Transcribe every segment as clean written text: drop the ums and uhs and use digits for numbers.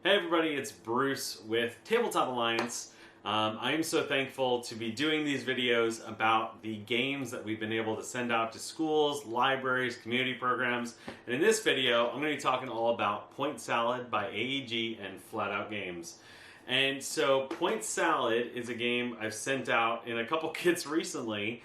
Hey everybody, it's Bruce with Tabletop Alliance. I am so thankful to be doing these videos about the games that we've been able to send out to schools, libraries, community programs. And in this video, I'm going to be talking all about Point Salad by AEG and Flat Out Games. And so Point Salad is a game I've sent out in a couple kits recently.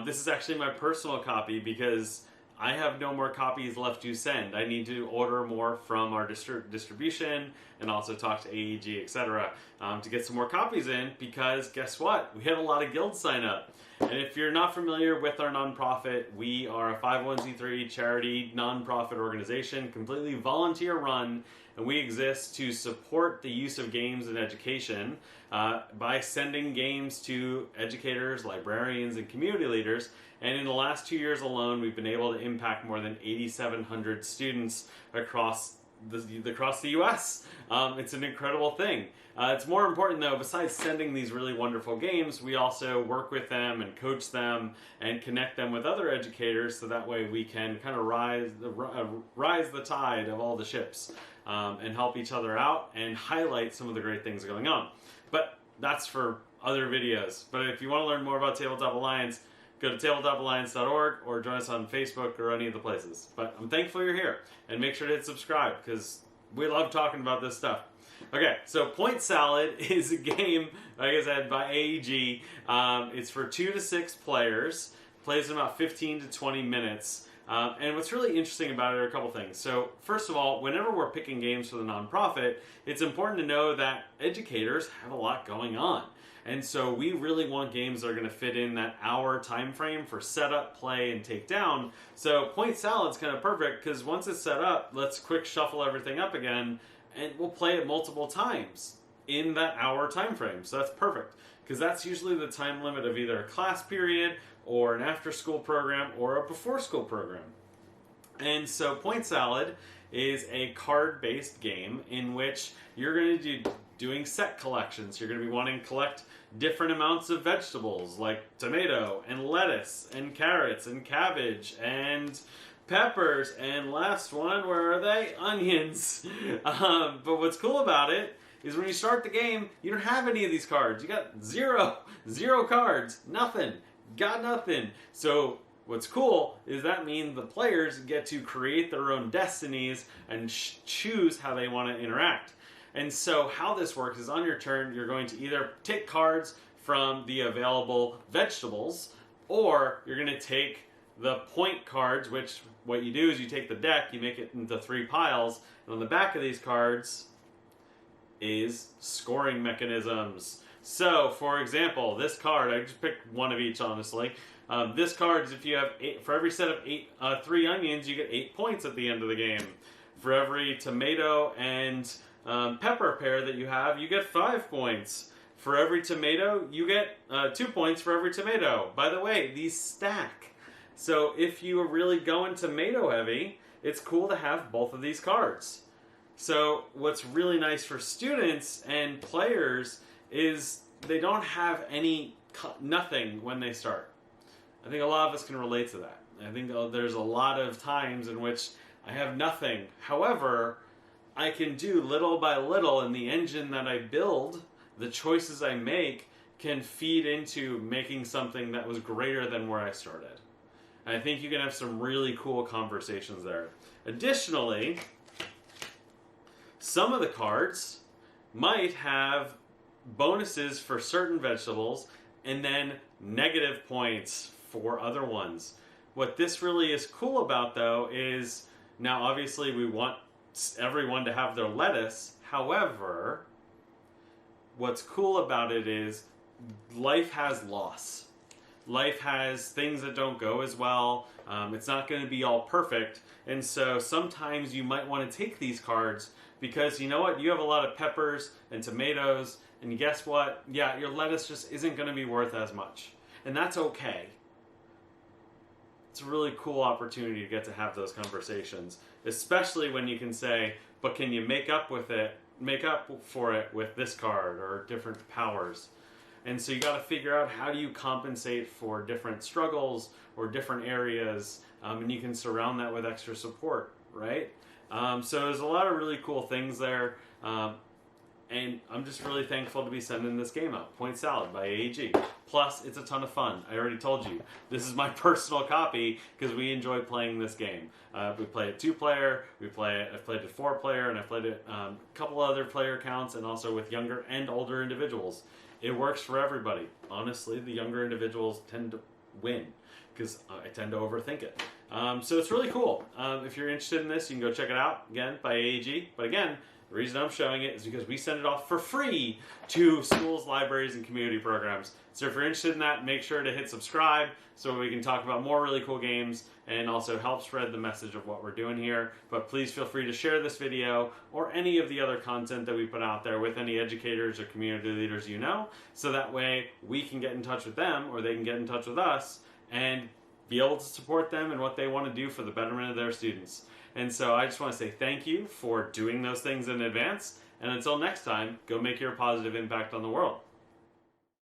This is actually my personal copy because I have no more copies left to send. I need to order more from our distribution and also talk to AEG, etc. To get some more copies in, because guess what? We had a lot of guilds sign up. And if you're not familiar with our nonprofit, we are a 501c3 charity nonprofit organization, completely volunteer run, and we exist to support the use of games in education by sending games to educators, librarians, and community leaders. And in the last 2 years alone, we've been able to impact more than 8,700 students across the U.S. It's an incredible thing. It's more important though, besides sending these really wonderful games, we also work with them and coach them and connect them with other educators, so that way we can kind of rise the tide of all the ships and help each other out and highlight some of the great things going on. But that's for other videos. But if you want to learn more about Tabletop Alliance, go to tabletopalliance.org or join us on Facebook or any of the places. But I'm thankful you're here, and make sure to hit subscribe because we love talking about this stuff. Okay, so Point Salad is a game, like I said, by AEG. It's for 2 to 6 players, plays in about 15 to 20 minutes. And what's really interesting about it are a couple things. So first of all, whenever we're picking games for the nonprofit, it's important to know that educators have a lot going on. And so we really want games that are going to fit in that hour time frame for setup, play, and take down. So Point Salad's kind of perfect because once it's set up, let's quick shuffle everything up again, and we'll play it multiple times in that hour time frame. So that's perfect because that's usually the time limit of either a class period or an after-school program or a before-school program. And so Point Salad is a card-based game in which you're going to be doing set collections. You're going to be wanting to collect different amounts of vegetables like tomato and lettuce and carrots and cabbage and peppers, and last one, where are they? Onions. But what's cool about it is when you start the game, you don't have any of these cards. You got zero cards, nothing, got nothing. So what's cool is that means the players get to create their own destinies and choose how they want to interact. And so how this works is on your turn, you're going to either take cards from the available vegetables, or you're going to take the point cards, which what you do is you take the deck, you make it into 3 piles, and on the back of these cards is scoring mechanisms. So, for example, this card, I just picked one of each, honestly. This card is if you have 8, for every set of 3 onions, you get 8 points at the end of the game. For every tomato and pepper pair that you have, you get 5 points. For every tomato, you get 2 points for every tomato. By the way, these stack. So if you are really going tomato heavy, it's cool to have both of these cards. So what's really nice for students and players is they don't have nothing when they start. I think a lot of us can relate to that. I think there's a lot of times in which I have nothing. However, I can do little by little, and the engine that I build, the choices I make, can feed into making something that was greater than where I started. And I think you can have some really cool conversations there. Additionally, some of the cards might have bonuses for certain vegetables and then negative points for other ones. What this really is cool about though is, now obviously we want everyone to have their lettuce. However, what's cool about it is life has loss. Life has things that don't go as well. It's not going to be all perfect. And so sometimes you might want to take these cards because you know what? You have a lot of peppers and tomatoes, and guess what? Yeah, your lettuce just isn't going to be worth as much. And that's okay. It's a really cool opportunity to get to have those conversations, especially when you can say, but can you make up for it with this card or different powers? And so you got to figure out how do you compensate for different struggles or different areas, and you can surround that with extra support, right? So there's a lot of really cool things there. And I'm just really thankful to be sending this game out, Point Salad by AEG. Plus, it's a ton of fun. I already told you, this is my personal copy because we enjoy playing this game. We play it 2-player, I've played it 4-player, and I've played it a couple other player counts, and also with younger and older individuals. It works for everybody. Honestly, the younger individuals tend to win because I tend to overthink it. So it's really cool. If you're interested in this, you can go check it out, again, by AEG. But again, the reason I'm showing it is because we send it off for free to schools, libraries, and community programs. So if you're interested in that, make sure to hit subscribe so we can talk about more really cool games and also help spread the message of what we're doing here. But please feel free to share this video or any of the other content that we put out there with any educators or community leaders you know, so that way we can get in touch with them or they can get in touch with us and be able to support them in what they want to do for the betterment of their students. And so I just want to say thank you for doing those things in advance. And until next time, go make your positive impact on the world.